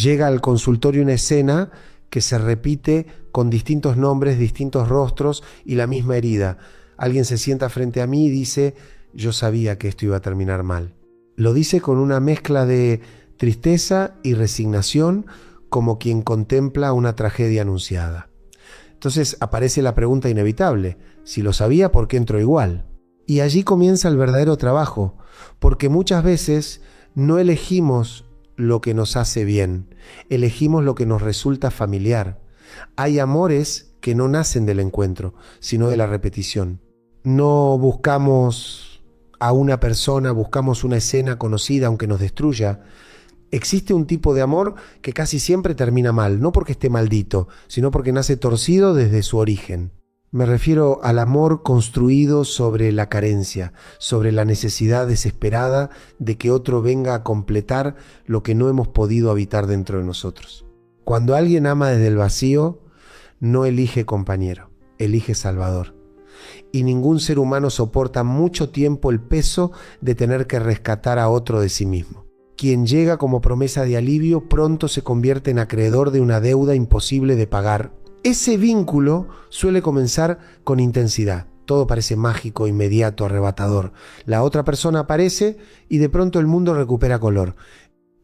Llega al consultorio una escena que se repite con distintos nombres, distintos rostros y la misma herida. Alguien se sienta frente a mí y dice: yo sabía que esto iba a terminar mal. Lo dice con una mezcla de tristeza y resignación, como quien contempla una tragedia anunciada. Entonces aparece la pregunta inevitable: si lo sabía, ¿por qué entró igual? Y allí comienza el verdadero trabajo, porque muchas veces no elegimos lo que nos hace bien, elegimos lo que nos resulta familiar. Hay amores que no nacen del encuentro, sino de la repetición. No buscamos a una persona, buscamos una escena conocida aunque nos destruya. Existe un tipo de amor que casi siempre termina mal, no porque esté maldito, sino porque nace torcido desde su origen. Me refiero al amor construido sobre la carencia, sobre la necesidad desesperada de que otro venga a completar lo que no hemos podido habitar dentro de nosotros. Cuando alguien ama desde el vacío, no elige compañero, elige salvador. Y ningún ser humano soporta mucho tiempo el peso de tener que rescatar a otro de sí mismo. Quien llega como promesa de alivio pronto se convierte en acreedor de una deuda imposible de pagar. Ese vínculo suele comenzar con intensidad. Todo parece mágico, inmediato, arrebatador. La otra persona aparece y de pronto el mundo recupera color.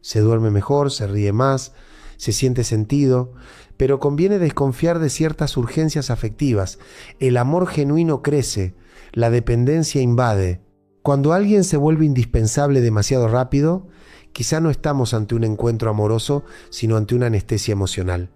Se duerme mejor, se ríe más, se siente sentido, pero conviene desconfiar de ciertas urgencias afectivas. El amor genuino crece, la dependencia invade. Cuando alguien se vuelve indispensable demasiado rápido, quizá no estamos ante un encuentro amoroso, sino ante una anestesia emocional.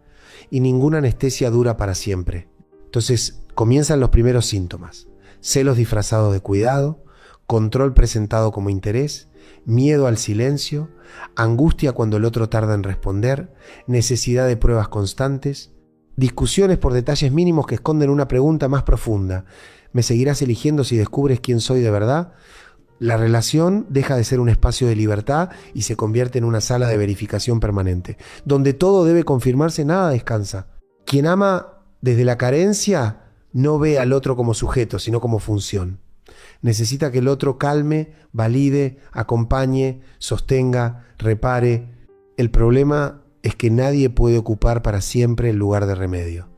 Y ninguna anestesia dura para siempre. Entonces comienzan los primeros síntomas: celos disfrazados de cuidado, control presentado como interés, miedo al silencio, angustia cuando el otro tarda en responder, necesidad de pruebas constantes, discusiones por detalles mínimos que esconden una pregunta más profunda: ¿me seguirás eligiendo si descubres quién soy de verdad? La relación deja de ser un espacio de libertad y se convierte en una sala de verificación permanente, donde todo debe confirmarse, nada descansa. Quien ama desde la carencia no ve al otro como sujeto, sino como función. Necesita que el otro calme, valide, acompañe, sostenga, repare. El problema es que nadie puede ocupar para siempre el lugar de remedio.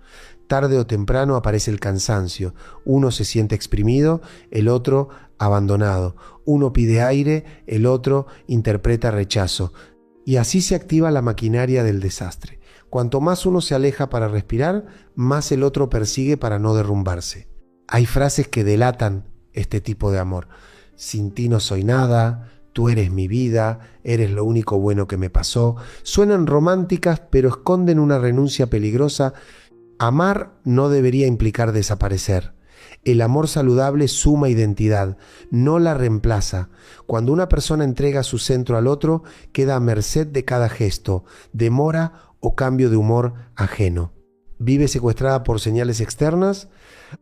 Tarde o temprano aparece el cansancio. Uno se siente exprimido, el otro abandonado. Uno pide aire, el otro interpreta rechazo. Y así se activa la maquinaria del desastre. Cuanto más uno se aleja para respirar, más el otro persigue para no derrumbarse. Hay frases que delatan este tipo de amor: sin ti no soy nada, tú eres mi vida, eres lo único bueno que me pasó. Suenan románticas, pero esconden una renuncia peligrosa. Amar no debería implicar desaparecer. El amor saludable suma identidad, no la reemplaza. Cuando una persona entrega su centro al otro, queda a merced de cada gesto, demora o cambio de humor ajeno. Vive secuestrada por señales externas.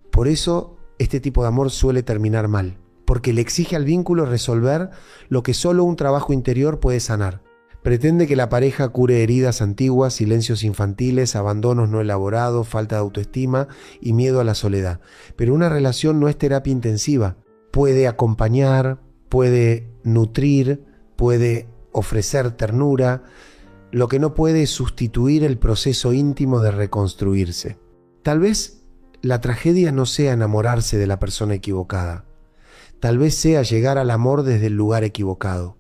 Por eso este tipo de amor suele terminar mal, porque le exige al vínculo resolver lo que solo un trabajo interior puede sanar. Pretende que la pareja cure heridas antiguas, silencios infantiles, abandonos no elaborados, falta de autoestima y miedo a la soledad. Pero una relación no es terapia intensiva. Puede acompañar, puede nutrir, puede ofrecer ternura. Lo que no puede es sustituir el proceso íntimo de reconstruirse. Tal vez la tragedia no sea enamorarse de la persona equivocada. Tal vez sea llegar al amor desde el lugar equivocado.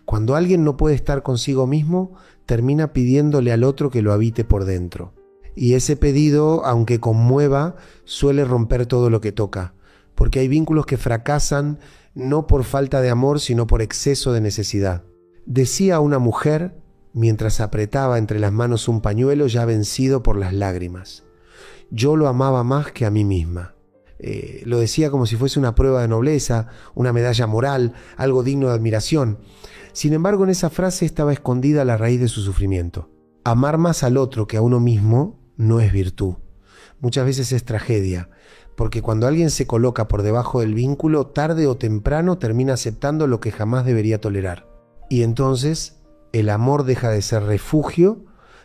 Cuando alguien no puede estar consigo mismo, termina pidiéndole al otro que lo habite por dentro. Y ese pedido, aunque conmueva, suele romper todo lo que toca, porque hay vínculos que fracasan no por falta de amor, sino por exceso de necesidad. Decía una mujer, mientras apretaba entre las manos un pañuelo ya vencido por las lágrimas: yo lo amaba más que a mí misma. Lo decía como si fuese una prueba de nobleza, una medalla moral, algo digno de admiración. Sin embargo, en esa frase estaba escondida la raíz de su sufrimiento. Amar más al otro que a uno mismo no es virtud. Muchas veces es tragedia, porque cuando alguien se coloca por debajo del vínculo, tarde o temprano termina aceptando lo que jamás debería tolerar. Y entonces el amor deja de ser refugio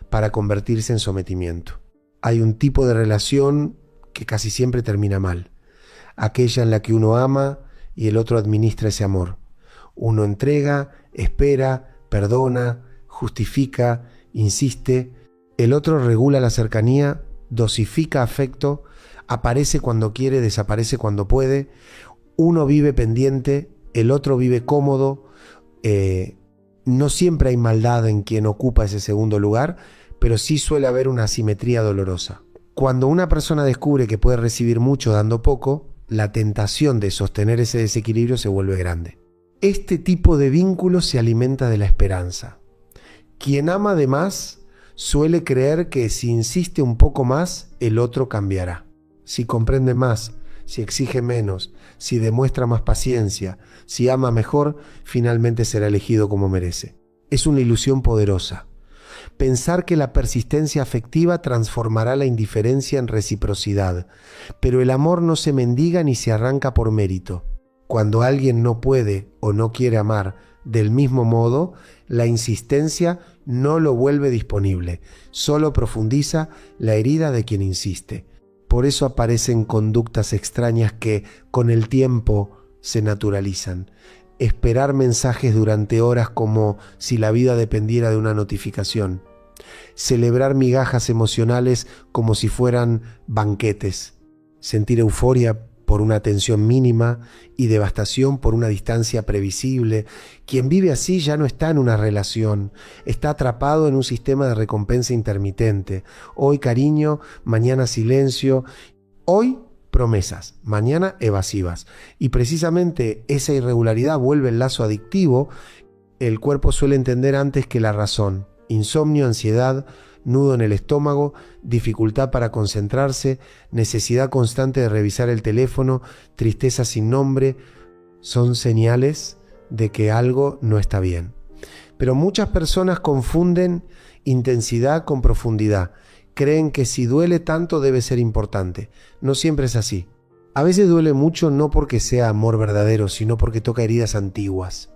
para convertirse en sometimiento. Hay un tipo de relación que casi siempre termina mal: aquella en la que uno ama y el otro administra ese amor. Uno entrega, espera, perdona, justifica, insiste. El otro regula la cercanía, dosifica afecto, aparece cuando quiere, desaparece cuando puede. Uno vive pendiente, el otro vive cómodo. No siempre hay maldad en quien ocupa ese segundo lugar, pero sí suele haber una asimetría dolorosa. Cuando una persona descubre que puede recibir mucho dando poco, la tentación de sostener ese desequilibrio se vuelve grande. Este tipo de vínculo se alimenta de la esperanza. Quien ama de más suele creer que si insiste un poco más, el otro cambiará. Si comprende más, si exige menos, si demuestra más paciencia, si ama mejor, finalmente será elegido como merece. Es una ilusión poderosa. Pensar que la persistencia afectiva transformará la indiferencia en reciprocidad, pero el amor no se mendiga ni se arranca por mérito. Cuando alguien no puede o no quiere amar del mismo modo, la insistencia no lo vuelve disponible, solo profundiza la herida de quien insiste. Por eso aparecen conductas extrañas que, con el tiempo, se naturalizan. Esperar mensajes durante horas como si la vida dependiera de una notificación. Celebrar migajas emocionales como si fueran banquetes. Sentir euforia por una atención mínima y devastación por una distancia previsible. Quien vive así ya no está en una relación, está atrapado en un sistema de recompensa intermitente. Hoy cariño, mañana silencio, hoy promesas, mañana evasivas. Y precisamente esa irregularidad vuelve el lazo adictivo. El cuerpo suele entender antes que la razón. Insomnio, ansiedad, nudo en el estómago, dificultad para concentrarse, necesidad constante de revisar el teléfono, tristeza sin nombre, son señales de que algo no está bien. Pero muchas personas confunden intensidad con profundidad. Creen que si duele tanto debe ser importante. No siempre es así. A veces duele mucho no porque sea amor verdadero, sino porque toca heridas antiguas.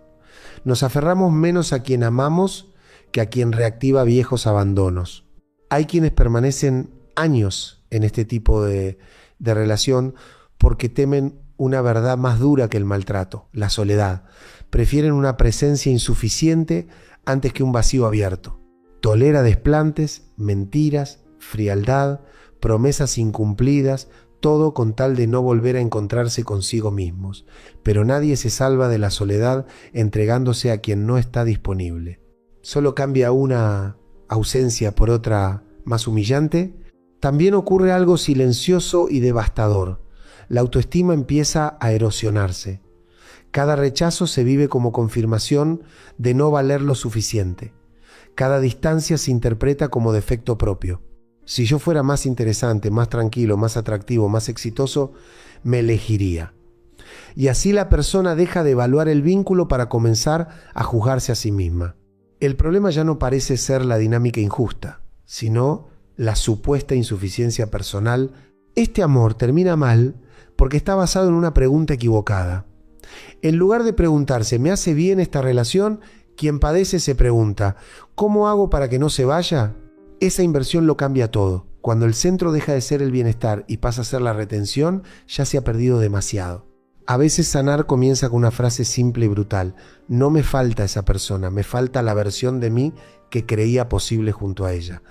Nos aferramos menos a quien amamos que a quien reactiva viejos abandonos. Hay quienes permanecen años en este tipo de relación porque temen una verdad más dura que el maltrato, la soledad. Prefieren una presencia insuficiente antes que un vacío abierto. Tolera desplantes, mentiras, frialdad, promesas incumplidas, todo con tal de no volver a encontrarse consigo mismos. Pero nadie se salva de la soledad entregándose a quien no está disponible. Solo cambia una ausencia por otra más humillante. También ocurre algo silencioso y devastador. La autoestima empieza a erosionarse. Cada rechazo se vive como confirmación de no valer lo suficiente. Cada distancia se interpreta como defecto propio. Si yo fuera más interesante, más tranquilo, más atractivo, más exitoso, me elegiría. Y así la persona deja de evaluar el vínculo para comenzar a juzgarse a sí misma. El problema ya no parece ser la dinámica injusta, sino la supuesta insuficiencia personal. Este amor termina mal porque está basado en una pregunta equivocada. En lugar de preguntarse, ¿me hace bien esta relación?, quien padece se pregunta, ¿cómo hago para que no se vaya? Esa inversión lo cambia todo. Cuando el centro deja de ser el bienestar y pasa a ser la retención, ya se ha perdido demasiado. A veces sanar comienza con una frase simple y brutal. No me falta esa persona, me falta la versión de mí que creía posible junto a ella.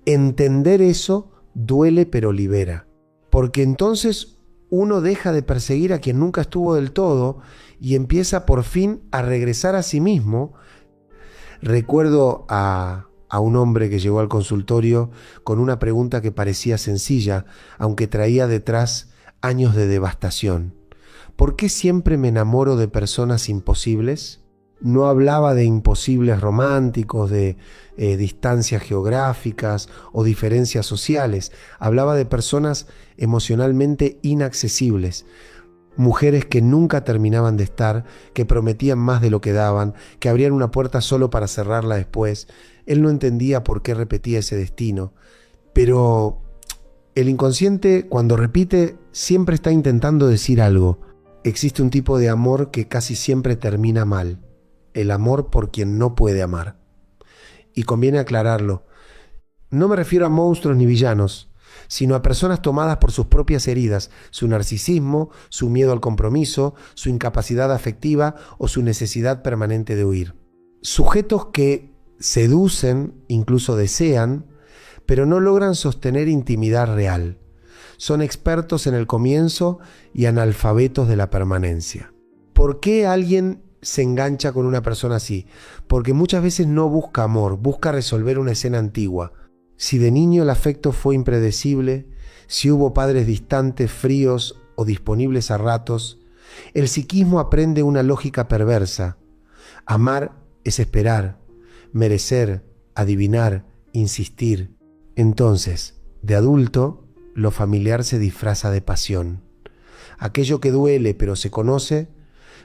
Entender eso duele pero libera, porque entonces uno deja de perseguir a quien nunca estuvo del todo y empieza por fin a regresar a sí mismo. Recuerdo a un hombre que llegó al consultorio con una pregunta que parecía sencilla, aunque traía detrás años de devastación. ¿Por qué siempre me enamoro de personas imposibles? No hablaba de imposibles románticos, de distancias geográficas o diferencias sociales. Hablaba de personas emocionalmente inaccesibles. Mujeres que nunca terminaban de estar, que prometían más de lo que daban, que abrían una puerta solo para cerrarla después. Él no entendía por qué repetía ese destino. Pero el inconsciente, cuando repite, siempre está intentando decir algo. Existe un tipo de amor que casi siempre termina mal. El amor por quien no puede amar. Y conviene aclararlo. No me refiero a monstruos ni villanos, sino a personas tomadas por sus propias heridas, su narcisismo, su miedo al compromiso, su incapacidad afectiva o su necesidad permanente de huir. Sujetos que seducen, incluso desean, pero no logran sostener intimidad real. Son expertos en el comienzo y analfabetos de la permanencia. ¿Por qué alguien se engancha con una persona así? Porque muchas veces no busca amor, busca resolver una escena antigua. Si de niño el afecto fue impredecible, si hubo padres distantes, fríos o disponibles a ratos, el psiquismo aprende una lógica perversa. Amar es esperar, merecer, adivinar, insistir. Entonces, de adulto, lo familiar se disfraza de pasión. Aquello que duele pero se conoce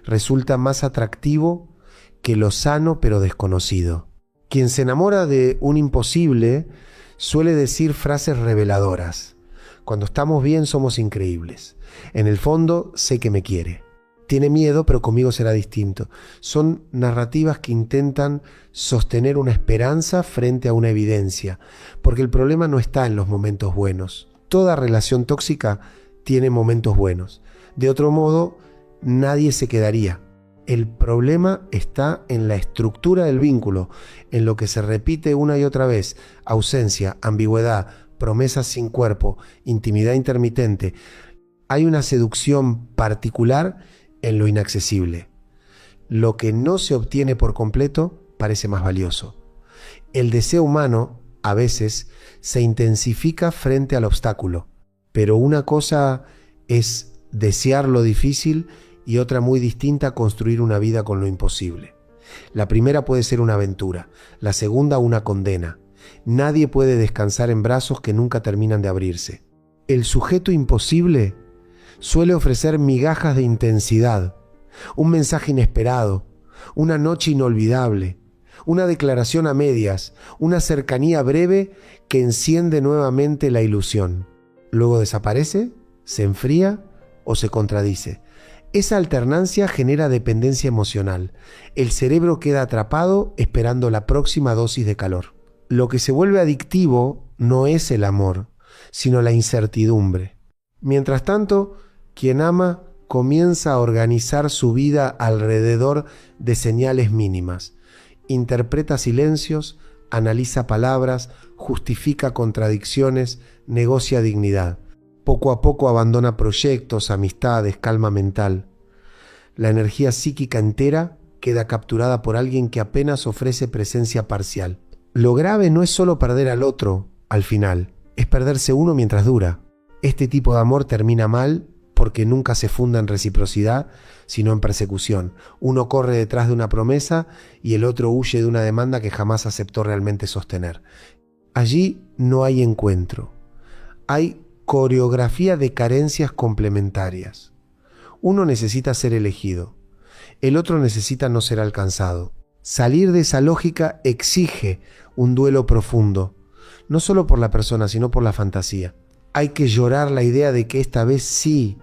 resulta más atractivo que lo sano pero desconocido. Quien se enamora de un imposible suele decir frases reveladoras. Cuando estamos bien somos increíbles. En el fondo sé que me quiere. Tiene miedo, pero conmigo será distinto. Son narrativas que intentan sostener una esperanza frente a una evidencia, porque el problema no está en los momentos buenos. Toda relación tóxica tiene momentos buenos. De otro modo, nadie se quedaría. El problema está en la estructura del vínculo, en lo que se repite una y otra vez: ausencia, ambigüedad, promesas sin cuerpo, intimidad intermitente. Hay una seducción particular en lo inaccesible. Lo que no se obtiene por completo parece más valioso. El deseo humano, a veces, se intensifica frente al obstáculo, pero una cosa es desear lo difícil y otra muy distinta construir una vida con lo imposible. La primera puede ser una aventura, la segunda una condena. Nadie puede descansar en brazos que nunca terminan de abrirse. El sujeto imposible suele ofrecer migajas de intensidad, un mensaje inesperado, una noche inolvidable, una declaración a medias, una cercanía breve que enciende nuevamente la ilusión. Luego desaparece, se enfría o se contradice. Esa alternancia genera dependencia emocional. El cerebro queda atrapado esperando la próxima dosis de calor. Lo que se vuelve adictivo no es el amor, sino la incertidumbre. Mientras tanto, quien ama comienza a organizar su vida alrededor de señales mínimas. Interpreta silencios, analiza palabras, justifica contradicciones, negocia dignidad. Poco a poco abandona proyectos, amistades, calma mental. La energía psíquica entera queda capturada por alguien que apenas ofrece presencia parcial. Lo grave no es solo perder al otro al final, es perderse uno mientras dura. Este tipo de amor termina mal porque nunca se funda en reciprocidad, sino en persecución. Uno corre detrás de una promesa y el otro huye de una demanda que jamás aceptó realmente sostener. Allí no hay encuentro. Hay coreografía de carencias complementarias. Uno necesita ser elegido, el otro necesita no ser alcanzado. Salir de esa lógica exige un duelo profundo, no solo por la persona, sino por la fantasía. Hay que llorar la idea de que esta vez sí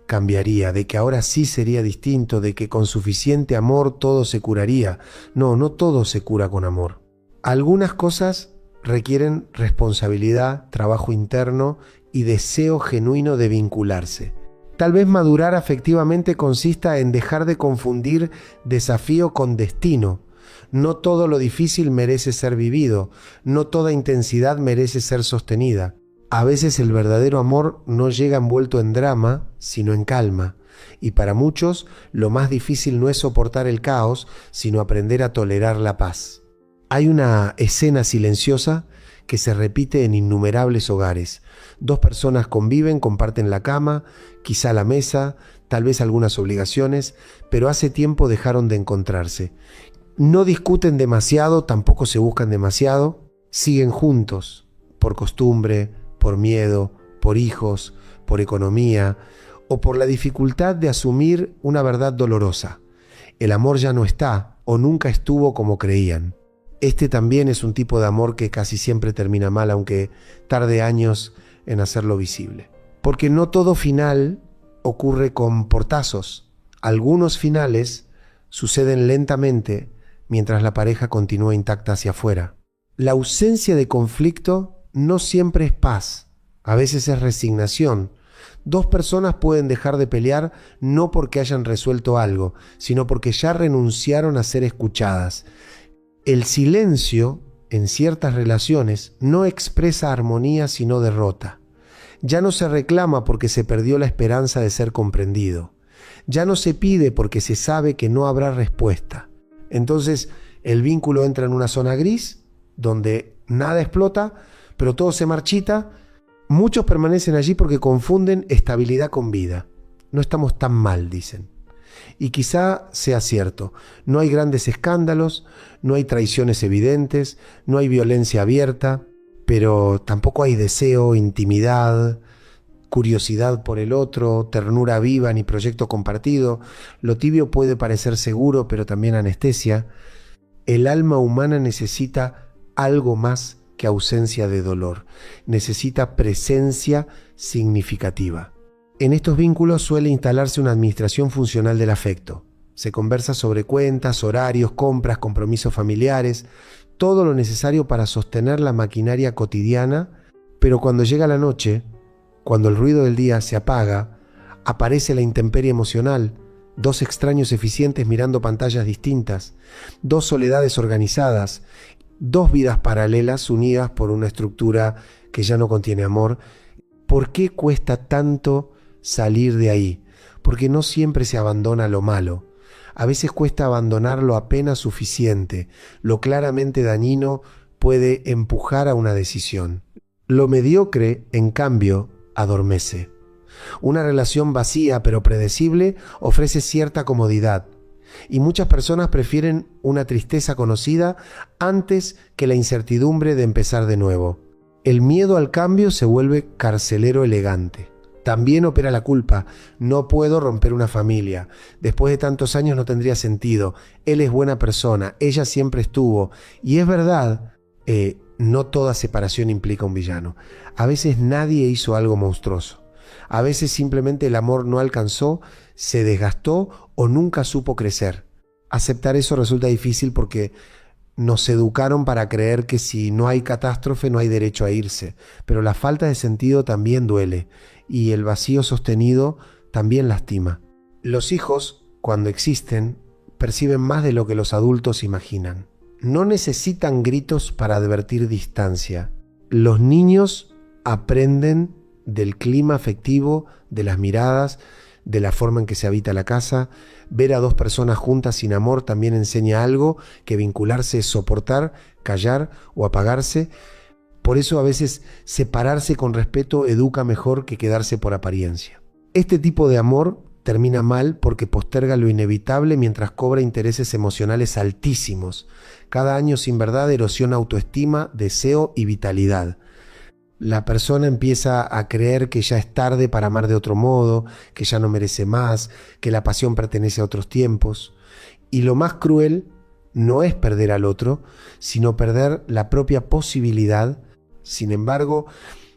cambiaría, de que ahora sí sería distinto, de que con suficiente amor todo se curaría. No, no todo se cura con amor. Algunas cosas requieren responsabilidad, trabajo interno y deseo genuino de vincularse. Tal vez madurar afectivamente consista en dejar de confundir desafío con destino. No todo lo difícil merece ser vivido, no toda intensidad merece ser sostenida. A veces el verdadero amor no llega envuelto en drama, sino en calma. Y para muchos, lo más difícil no es soportar el caos, sino aprender a tolerar la paz. Hay una escena silenciosa que se repite en innumerables hogares. Dos personas conviven, comparten la cama, quizá la mesa, tal vez algunas obligaciones, pero hace tiempo dejaron de encontrarse. No discuten demasiado, tampoco se buscan demasiado, siguen juntos, por costumbre, por miedo, por hijos, por economía o por la dificultad de asumir una verdad dolorosa. El amor ya no está o nunca estuvo como creían. Este también es un tipo de amor que casi siempre termina mal, aunque tarde años en hacerlo visible. Porque no todo final ocurre con portazos. Algunos finales suceden lentamente mientras la pareja continúa intacta hacia afuera. La ausencia de conflicto no siempre es paz, a veces es resignación. Dos personas pueden dejar de pelear no porque hayan resuelto algo, sino porque ya renunciaron a ser escuchadas. El silencio, en ciertas relaciones, no expresa armonía sino derrota. Ya no se reclama porque se perdió la esperanza de ser comprendido. Ya no se pide porque se sabe que no habrá respuesta. Entonces, el vínculo entra en una zona gris, donde nada explota, pero todo se marchita. Muchos permanecen allí porque confunden estabilidad con vida. No estamos tan mal, dicen. Y quizá sea cierto, no hay grandes escándalos, no hay traiciones evidentes, no hay violencia abierta, pero tampoco hay deseo, intimidad, curiosidad por el otro, ternura viva ni proyecto compartido. Lo tibio puede parecer seguro, pero también anestesia. El alma humana necesita algo más que ausencia de dolor, necesita presencia significativa. En estos vínculos suele instalarse una administración funcional del afecto. Se conversa sobre cuentas, horarios, compras, compromisos familiares, todo lo necesario para sostener la maquinaria cotidiana, pero cuando llega la noche, cuando el ruido del día se apaga, aparece la intemperie emocional, dos extraños eficientes mirando pantallas distintas, dos soledades organizadas, dos vidas paralelas unidas por una estructura que ya no contiene amor. ¿Por qué cuesta tanto salir de ahí? Porque no siempre se abandona lo malo. A veces cuesta abandonar lo apenas suficiente. Lo claramente dañino puede empujar a una decisión. Lo mediocre, en cambio, adormece. Una relación vacía pero predecible ofrece cierta comodidad. Y muchas personas prefieren una tristeza conocida antes que la incertidumbre de empezar de nuevo. El miedo al cambio se vuelve carcelero elegante. También opera la culpa. No puedo romper una familia. Después de tantos años no tendría sentido. Él es buena persona. Ella siempre estuvo. Y es verdad, no toda separación implica un villano. A veces nadie hizo algo monstruoso. A veces simplemente el amor no alcanzó, se desgastó o nunca supo crecer. Aceptar eso resulta difícil porque nos educaron para creer que si no hay catástrofe no hay derecho a irse. Pero la falta de sentido también duele y el vacío sostenido también lastima. Los hijos, cuando existen, perciben más de lo que los adultos imaginan. No necesitan gritos para advertir distancia. Los niños aprenden del clima afectivo, de las miradas, de la forma en que se habita la casa. Ver a dos personas juntas sin amor también enseña algo, que vincularse es soportar, callar o apagarse. Por eso a veces separarse con respeto educa mejor que quedarse por apariencia. Este tipo de amor termina mal porque posterga lo inevitable mientras cobra intereses emocionales altísimos. Cada año sin verdad erosiona autoestima, deseo y vitalidad. La persona empieza a creer que ya es tarde para amar de otro modo, que ya no merece más, que la pasión pertenece a otros tiempos. Y lo más cruel no es perder al otro, sino perder la propia posibilidad. Sin embargo,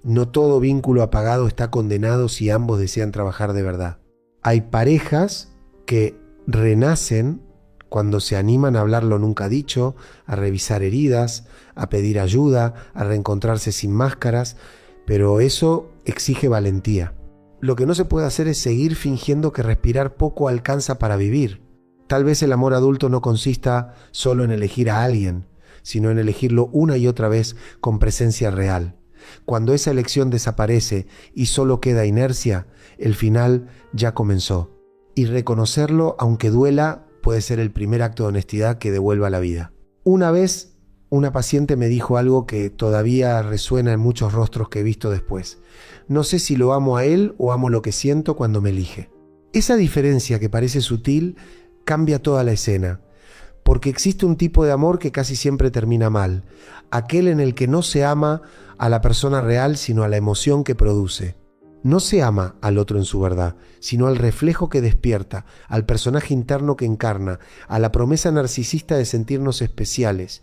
no todo vínculo apagado está condenado si ambos desean trabajar de verdad. Hay parejas que renacen cuando se animan a hablar lo nunca dicho, a revisar heridas, a pedir ayuda, a reencontrarse sin máscaras, pero eso exige valentía. Lo que no se puede hacer es seguir fingiendo que respirar poco alcanza para vivir. Tal vez el amor adulto no consista solo en elegir a alguien, sino en elegirlo una y otra vez con presencia real. Cuando esa elección desaparece y solo queda inercia, el final ya comenzó. Y reconocerlo, aunque duela, puede ser el primer acto de honestidad que devuelva la vida. Una vez, una paciente me dijo algo que todavía resuena en muchos rostros que he visto después. No sé si lo amo a él o amo lo que siento cuando me elige. Esa diferencia que parece sutil cambia toda la escena, porque existe un tipo de amor que casi siempre termina mal, aquel en el que no se ama a la persona real sino a la emoción que produce. No se ama al otro en su verdad, sino al reflejo que despierta, al personaje interno que encarna, a la promesa narcisista de sentirnos especiales.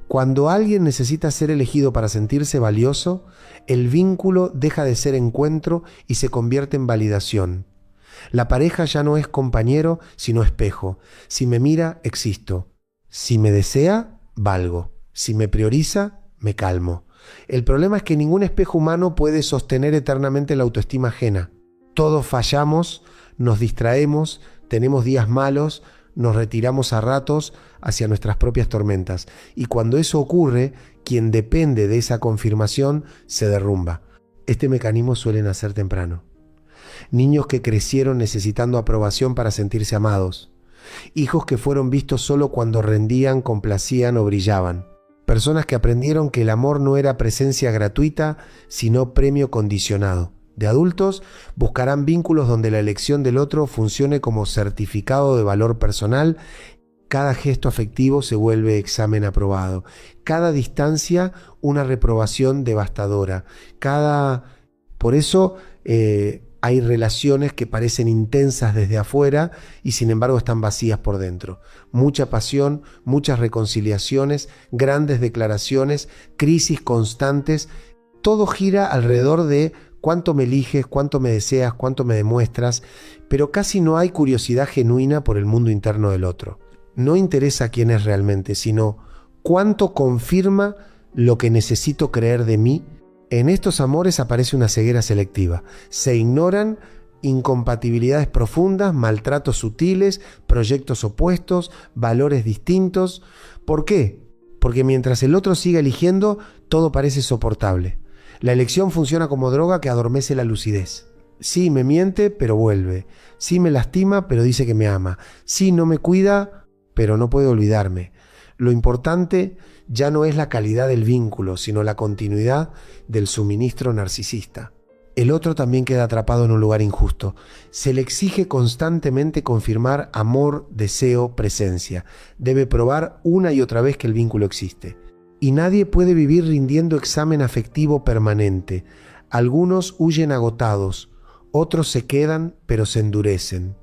Cuando alguien necesita ser elegido para sentirse valioso, el vínculo deja de ser encuentro y se convierte en validación. La pareja ya no es compañero, sino espejo. Si me mira, existo. Si me desea, valgo. Si me prioriza, me calmo. El problema es que ningún espejo humano puede sostener eternamente la autoestima ajena. Todos fallamos, nos distraemos, tenemos días malos, nos retiramos a ratos hacia nuestras propias tormentas. Y cuando eso ocurre, quien depende de esa confirmación se derrumba. Este mecanismo suele nacer temprano. Niños que crecieron necesitando aprobación para sentirse amados. Hijos que fueron vistos solo cuando rendían, complacían o brillaban. Personas que aprendieron que el amor no era presencia gratuita, sino premio condicionado. De adultos, buscarán vínculos donde la elección del otro funcione como certificado de valor personal. Cada gesto afectivo se vuelve examen aprobado. Cada distancia, una reprobación devastadora. Por eso hay relaciones que parecen intensas desde afuera y sin embargo están vacías por dentro. Mucha pasión, muchas reconciliaciones, grandes declaraciones, crisis constantes. Todo gira alrededor de cuánto me eliges, cuánto me deseas, cuánto me demuestras, pero casi no hay curiosidad genuina por el mundo interno del otro. No interesa quién es realmente, sino cuánto confirma lo que necesito creer de mí. En estos amores aparece una ceguera selectiva. Se ignoran incompatibilidades profundas, maltratos sutiles, proyectos opuestos, valores distintos. ¿Por qué? Porque mientras el otro siga eligiendo, todo parece soportable. La elección funciona como droga que adormece la lucidez. Sí, me miente, pero vuelve. Sí, me lastima, pero dice que me ama. Sí, no me cuida, pero no puede olvidarme. Lo importante ya no es la calidad del vínculo, sino la continuidad del suministro narcisista. El otro también queda atrapado en un lugar injusto. Se le exige constantemente confirmar amor, deseo, presencia. Debe probar una y otra vez que el vínculo existe. Y nadie puede vivir rindiendo examen afectivo permanente. Algunos huyen agotados, otros se quedan pero se endurecen.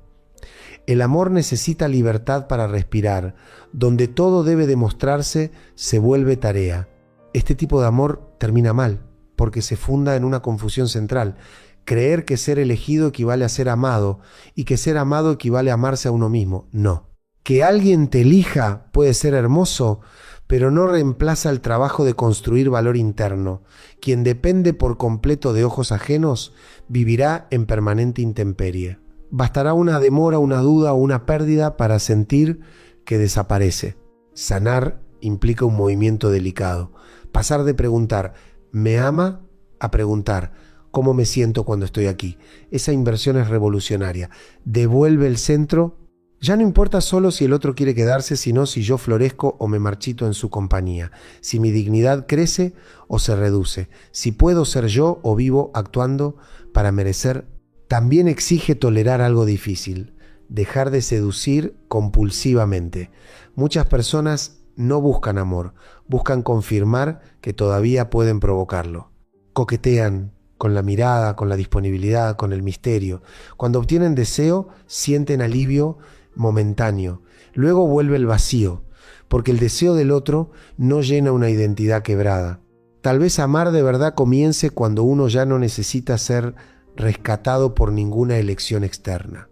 El amor necesita libertad para respirar. Donde todo debe demostrarse, se vuelve tarea. Este tipo de amor termina mal, porque se funda en una confusión central. Creer que ser elegido equivale a ser amado, y que ser amado equivale a amarse a uno mismo. No. Que alguien te elija puede ser hermoso, pero no reemplaza el trabajo de construir valor interno. Quien depende por completo de ojos ajenos, vivirá en permanente intemperie. Bastará una demora, una duda o una pérdida para sentir que desaparece. Sanar implica un movimiento delicado. Pasar de preguntar, ¿me ama?, a preguntar, ¿cómo me siento cuando estoy aquí? Esa inversión es revolucionaria. Devuelve el centro. Ya no importa solo si el otro quiere quedarse, sino si yo florezco o me marchito en su compañía. Si mi dignidad crece o se reduce. Si puedo ser yo o vivo actuando para merecer. También exige tolerar algo difícil, dejar de seducir compulsivamente. Muchas personas no buscan amor, buscan confirmar que todavía pueden provocarlo. Coquetean con la mirada, con la disponibilidad, con el misterio. Cuando obtienen deseo, sienten alivio momentáneo. Luego vuelve el vacío, porque el deseo del otro no llena una identidad quebrada. Tal vez amar de verdad comience cuando uno ya no necesita ser rescatado por ninguna elección externa.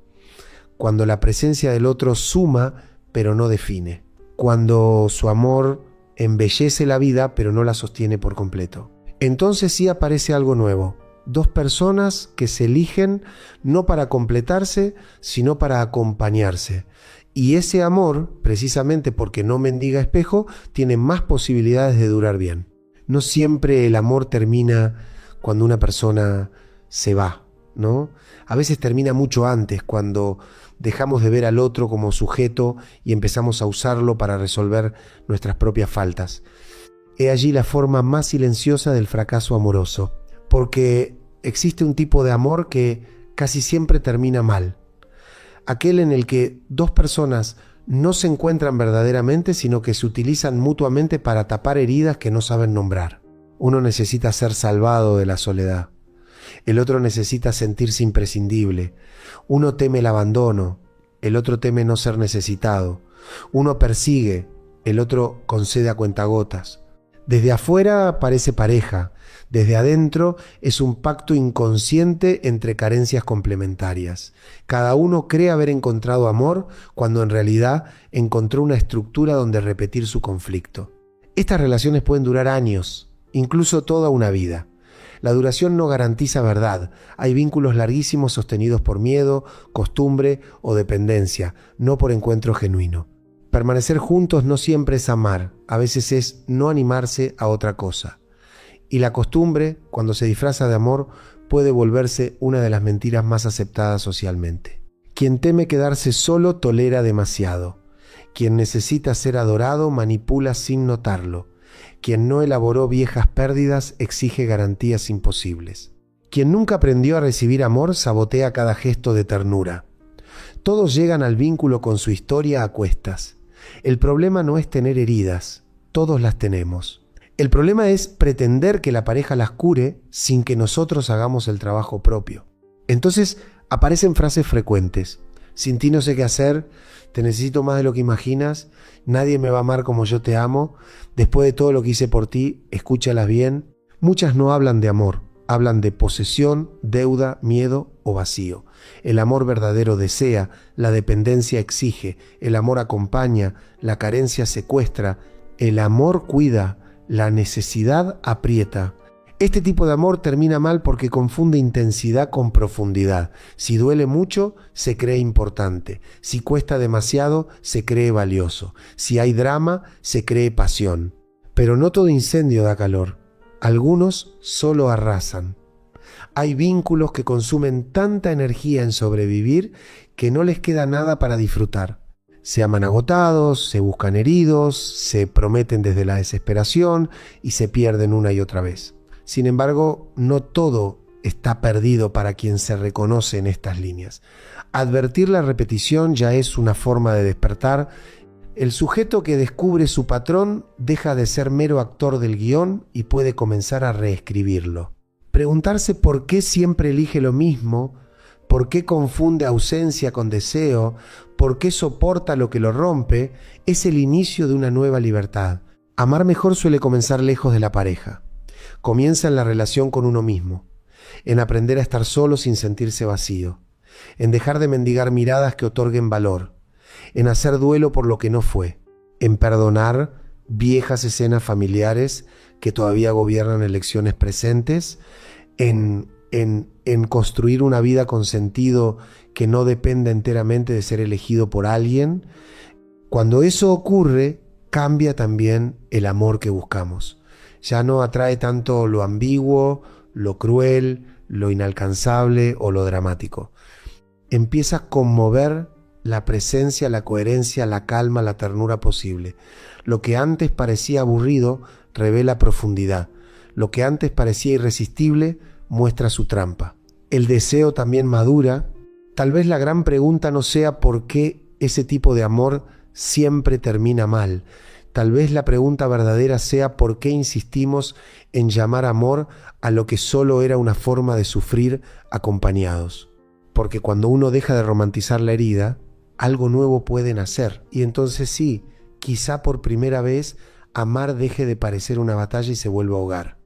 Cuando la presencia del otro suma, pero no define. Cuando su amor embellece la vida, pero no la sostiene por completo. Entonces sí aparece algo nuevo. Dos personas que se eligen no para completarse, sino para acompañarse. Y ese amor, precisamente porque no mendiga espejo, tiene más posibilidades de durar bien. No siempre el amor termina cuando una persona se va, ¿no? A veces termina mucho antes, cuando dejamos de ver al otro como sujeto y empezamos a usarlo para resolver nuestras propias faltas. He allí la forma más silenciosa del fracaso amoroso, porque existe un tipo de amor que casi siempre termina mal. Aquel en el que dos personas no se encuentran verdaderamente, sino que se utilizan mutuamente para tapar heridas que no saben nombrar. Uno necesita ser salvado de la soledad. El otro necesita sentirse imprescindible. Uno teme el abandono, el otro teme no ser necesitado. Uno persigue, el otro concede a cuentagotas. Desde afuera parece pareja, desde adentro es un pacto inconsciente entre carencias complementarias. Cada uno cree haber encontrado amor cuando en realidad encontró una estructura donde repetir su conflicto. Estas relaciones pueden durar años, incluso toda una vida. La duración no garantiza verdad. Hay vínculos larguísimos sostenidos por miedo, costumbre o dependencia, no por encuentro genuino. Permanecer juntos no siempre es amar, a veces es no animarse a otra cosa. Y la costumbre, cuando se disfraza de amor, puede volverse una de las mentiras más aceptadas socialmente. Quien teme quedarse solo tolera demasiado. Quien necesita ser adorado manipula sin notarlo. Quien no elaboró viejas pérdidas exige garantías imposibles. Quien nunca aprendió a recibir amor sabotea cada gesto de ternura. Todos llegan al vínculo con su historia a cuestas. El problema no es tener heridas, todos las tenemos. El problema es pretender que la pareja las cure sin que nosotros hagamos el trabajo propio. Entonces aparecen frases frecuentes. Sin ti no sé qué hacer, te necesito más de lo que imaginas, nadie me va a amar como yo te amo, después de todo lo que hice por ti, escúchalas bien. Muchas no hablan de amor, hablan de posesión, deuda, miedo o vacío. El amor verdadero desea, la dependencia exige, el amor acompaña, la carencia secuestra, el amor cuida, la necesidad aprieta. Este tipo de amor termina mal porque confunde intensidad con profundidad. Si duele mucho, se cree importante. Si cuesta demasiado, se cree valioso. Si hay drama, se cree pasión. Pero no todo incendio da calor. Algunos solo arrasan. Hay vínculos que consumen tanta energía en sobrevivir que no les queda nada para disfrutar. Se aman agotados, se buscan heridos, se prometen desde la desesperación y se pierden una y otra vez. Sin embargo, no todo está perdido para quien se reconoce en estas líneas. Advertir la repetición ya es una forma de despertar. El sujeto que descubre su patrón deja de ser mero actor del guión y puede comenzar a reescribirlo. Preguntarse por qué siempre elige lo mismo, por qué confunde ausencia con deseo, por qué soporta lo que lo rompe, es el inicio de una nueva libertad. Amar mejor suele comenzar lejos de la pareja. Comienza en la relación con uno mismo, en aprender a estar solo sin sentirse vacío, en dejar de mendigar miradas que otorguen valor, en hacer duelo por lo que no fue, en perdonar viejas escenas familiares que todavía gobiernan elecciones presentes, en construir una vida con sentido que no dependa enteramente de ser elegido por alguien. Cuando eso ocurre, cambia también el amor que buscamos. Ya no atrae tanto lo ambiguo, lo cruel, lo inalcanzable o lo dramático. Empieza a conmover la presencia, la coherencia, la calma, la ternura posible. Lo que antes parecía aburrido revela profundidad. Lo que antes parecía irresistible muestra su trampa. El deseo también madura. Tal vez la gran pregunta no sea por qué ese tipo de amor siempre termina mal. Tal vez la pregunta verdadera sea por qué insistimos en llamar amor a lo que solo era una forma de sufrir acompañados. Porque cuando uno deja de romantizar la herida, algo nuevo puede nacer. Y entonces sí, quizá por primera vez, amar deje de parecer una batalla y se vuelva hogar.